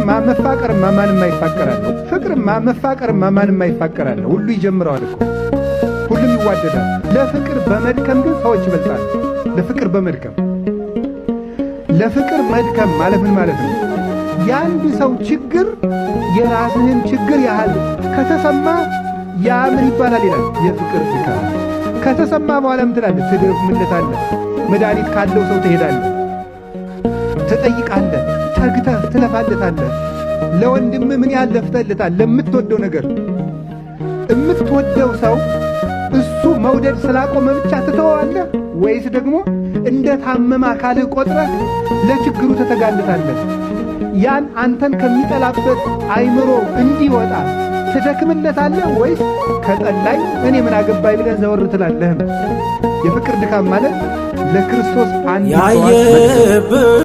መፋቀርማ ማንም አይፋቀራል። ፍቅርማ መፋቀርማ ማንም አይፋቀራል። ሁሉ ይጀምረዋል እኮ ሁሉም ይዋደዳል። ለፍቅር በመድከም ግን ሰዎች ይበልጣሉ። ለፍቅር በመድከም ለፍቅር መድከም ማለት ምን ማለት ነው? የአንድ ሰው ችግር የራስህን ችግር ያህል ከተሰማ ያ ምን ይባላል ይላል? የፍቅር ድካም። ከተሰማ በኋላ ምን ትላለህ? ትደክምለታለህ። መድኃኒት ካለው ሰው ትሄዳለህ፣ ትጠይቃለህ፣ ተግተህ ትለፋለታለህ። ለወንድም ምን ያህል ለፍተህለታል? ለምትወደው ነገር የምትወደው ሰው እሱ መውደድ ስላቆመ ብቻ ትተዋለህ ወይስ ደግሞ እንደ ታመመ አካልህ ቆጥረህ ለችግሩ ተተጋልጣለህ? ያን አንተን ከሚጠላበት አይምሮ እንዲወጣ ትደክምለታለህ ወይስ ከጠላይ እኔ ምን አገባኝ ብለህ ዘወር ትላለህ? የፍቅር ድካም ማለት ለክርስቶስ አንድ